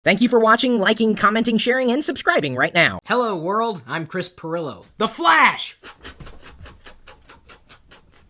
Thank you for watching, liking, commenting, sharing, and subscribing right now. Hello world, I'm Chris Pirillo. The Flash!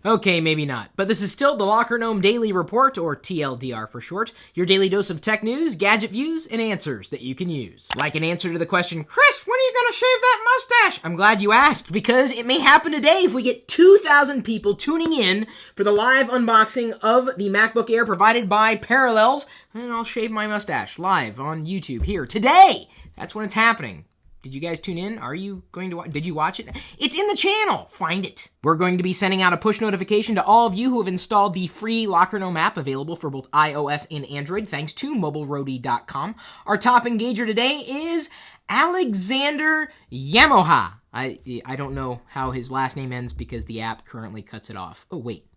Okay, maybe not, but this is still the Locker Gnome Daily Report, or TLDR for short, your daily dose of tech news, gadget views, and answers that you can use. Like an answer to the question, Chris, when are you gonna shave that mustache? I'm glad you asked, because it may happen today if we get 2,000 people tuning in for the live unboxing of the MacBook Air provided by Parallels, and I'll shave my mustache live on YouTube here today. That's when it's happening. Did you guys tune in? Are you going to watch? Did you watch it? It's in the channel. Find it. We're going to be sending out a push notification to all of you who have installed the free Locker Gnome app available for both iOS and Android, thanks to mobileroadie.com. Our top engager today is Alexander Yamoha. I don't know how his last name ends because the app currently cuts it off. Oh, wait.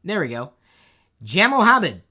There we go. Jamohabed.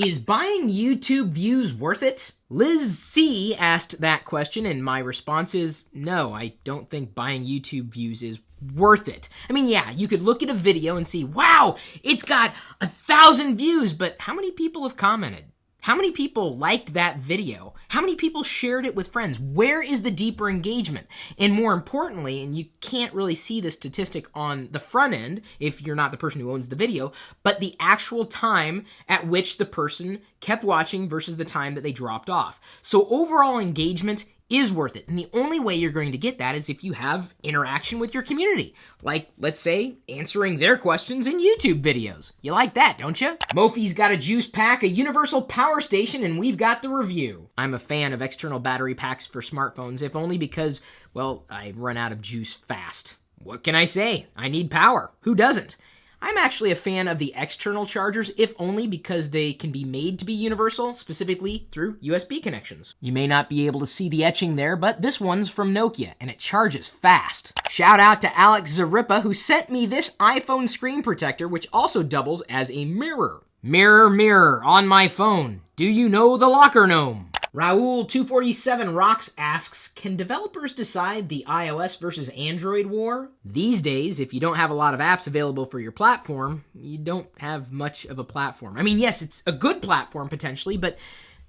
Is buying YouTube views worth it? Liz C asked that question, and my response is no, I don't think buying YouTube views is worth it. I mean, yeah, you could look at a video and see, wow, it's got 1,000 views, but how many people have commented? How many people liked that video? How many people shared it with friends? Where is the deeper engagement? And more importantly, and you can't really see the statistic on the front end if you're not the person who owns the video, but the actual time at which the person kept watching versus the time that they dropped off. So overall engagement is worth it. And the only way you're going to get that is if you have interaction with your community. Like, let's say, answering their questions in YouTube videos. You like that, don't you? Mophie's got a juice pack, a universal Powerstation, and we've got the review. I'm a fan of external battery packs for smartphones, if only because, well, I run out of juice fast. What can I say? I need power. Who doesn't? I'm actually a fan of the external chargers, if only because they can be made to be universal, specifically through USB connections. You may not be able to see the etching there, but this one's from Nokia, and it charges fast. Shout out to Alex Zarippa, who sent me this iPhone screen protector, which also doubles as a mirror. Mirror, mirror, on my phone, do you know the Locker Gnome? Raoul247 Rocks asks, can developers decide the iOS versus Android war? These days, if you don't have a lot of apps available for your platform, you don't have much of a platform. I mean, yes, it's a good platform potentially, but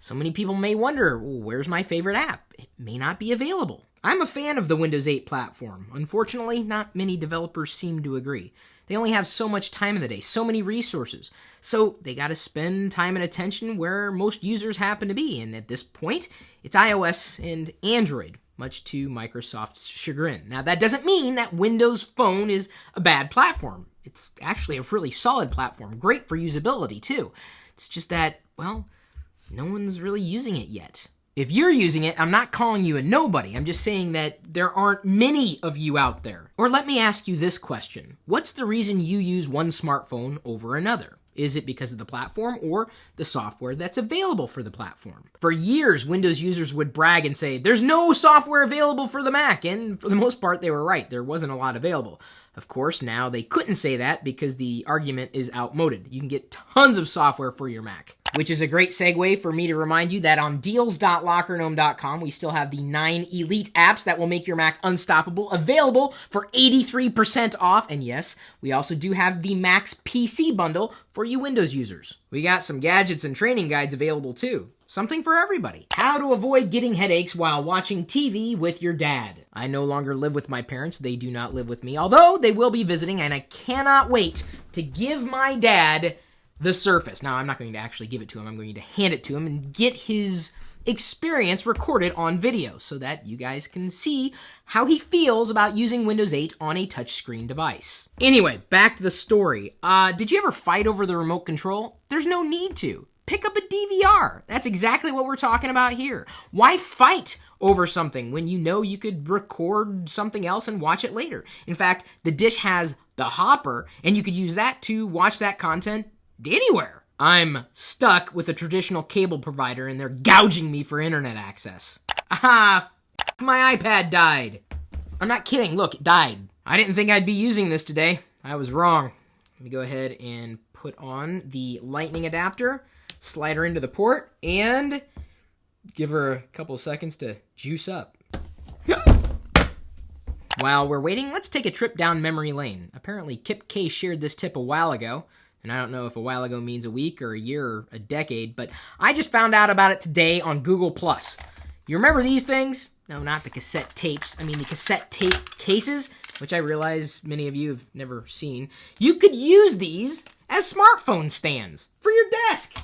so many people may wonder, well, where's my favorite app? It may not be available. I'm a fan of the Windows 8 platform. Unfortunately, not many developers seem to agree. They only have so much time in the day, so many resources. So they got to spend time and attention where most users happen to be. And at this point, it's iOS and Android, much to Microsoft's chagrin. Now, that doesn't mean that Windows Phone is a bad platform. It's actually a really solid platform, great for usability, too. It's just that, well, no one's really using it yet. If you're using it, I'm not calling you a nobody. I'm just saying that there aren't many of you out there. Or let me ask you this question. What's the reason you use one smartphone over another? Is it because of the platform or the software that's available for the platform? For years, Windows users would brag and say, there's no software available for the Mac. And for the most part, they were right. There wasn't a lot available. Of course, now they couldn't say that because the argument is outmoded. You can get tons of software for your Mac. Which is a great segue for me to remind you that on deals.lockergnome.com, we still have the 9 elite apps that will make your Mac unstoppable, available for 83% off. And yes, we also do have the Max PC bundle for you Windows users. We got some gadgets and training guides available too. Something for everybody. How to avoid getting headaches while watching TV with your dad. I no longer live with my parents. They do not live with me, although they will be visiting, and I cannot wait to give my dad the Surface. Now, I'm not going to actually give it to him. I'm going to hand it to him and get his experience recorded on video so that you guys can see how he feels about using Windows 8 on a touchscreen device. Anyway, back to the story. Did you ever fight over the remote control? There's no need to. Pick up a DVR. That's exactly what we're talking about here. Why fight over something when you know you could record something else and watch it later? In fact, the dish has the hopper, and you could use that to watch that content anywhere. I'm stuck with a traditional cable provider and they're gouging me for internet access. Aha! My iPad died. I'm not kidding. Look, it died. I didn't think I'd be using this today. I was wrong. Let me go ahead and put on the lightning adapter, slide her into the port, and give her a couple of seconds to juice up. While we're waiting, let's take a trip down memory lane. Apparently, Kip K shared this tip a while ago. And I don't know if a while ago means a week or a year or a decade, but I just found out about it today on Google+. You remember these things? No, not the cassette tapes. I mean the cassette tape cases, which I realize many of you have never seen. You could use these as smartphone stands for your desk.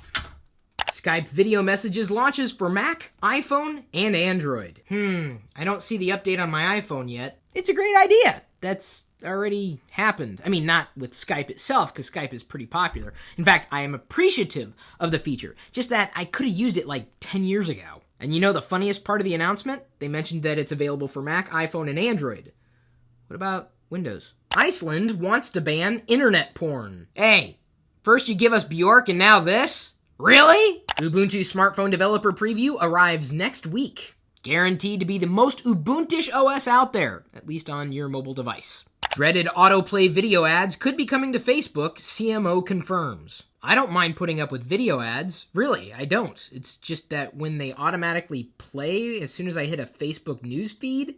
Skype video messages launches for Mac, iPhone, and Android. I don't see the update on my iPhone yet. It's a great idea. That's already happened. I mean, not with Skype itself, because Skype is pretty popular. In fact, I am appreciative of the feature, just that I could have used it like 10 years ago. And you know the funniest part of the announcement? They mentioned that it's available for Mac, iPhone, and Android. What about Windows? Iceland wants to ban internet porn. Hey, first you give us Bjork and now this? Really? Ubuntu smartphone developer preview arrives next week. Guaranteed to be the most Ubuntu-ish OS out there, at least on your mobile device. Dreaded autoplay video ads could be coming to Facebook, CMO confirms. I don't mind putting up with video ads. Really, I don't. It's just that when they automatically play as soon as I hit a Facebook news feed,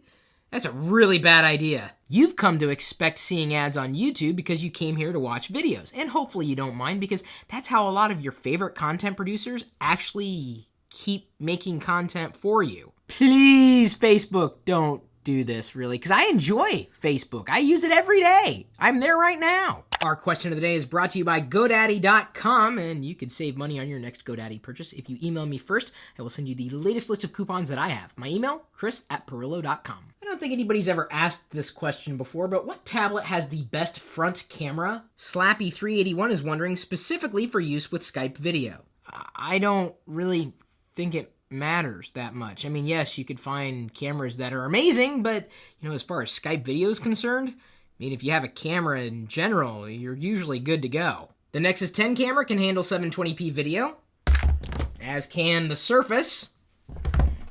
that's a really bad idea. You've come to expect seeing ads on YouTube because you came here to watch videos. And hopefully you don't mind, because that's how a lot of your favorite content producers actually keep making content for you. Please, Facebook, don't do this, really, because I enjoy Facebook. I use it every day. I'm there right now. Our question of the day is brought to you by GoDaddy.com, and you can save money on your next GoDaddy purchase if you email me first. I will send you the latest list of coupons that I have. My email, chris@Pirillo.com. I don't think anybody's ever asked this question before, but what tablet has the best front camera? Slappy381 is wondering, specifically for use with Skype video. I don't really think it matters that much. I mean, yes, you could find cameras that are amazing, but, you know, as far as Skype video is concerned, I mean, if you have a camera in general, you're usually good to go. The Nexus 10 camera can handle 720p video, as can the Surface,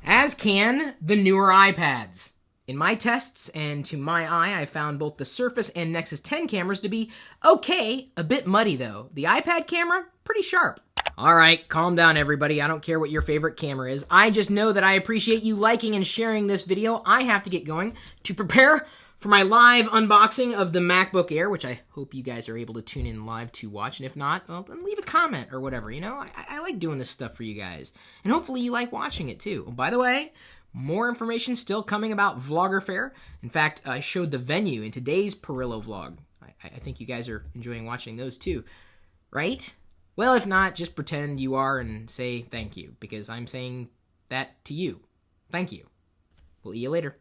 as can the newer iPads. In my tests, and to my eye, I found both the Surface and Nexus 10 cameras to be okay, a bit muddy though. The iPad camera, pretty sharp. All right, calm down everybody. I don't care what your favorite camera is. I just know that I appreciate you liking and sharing this video. I have to get going to prepare for my live unboxing of the MacBook Air, which I hope you guys are able to tune in live to watch. And if not, well, then leave a comment or whatever, you know? I like doing this stuff for you guys. And hopefully you like watching it too. By the way, more information still coming about Vlogger Fair. In fact, I showed the venue in today's Pirillo vlog. I think you guys are enjoying watching those too, right? Well, if not, just pretend you are and say thank you, because I'm saying that to you. Thank you. We'll see you later.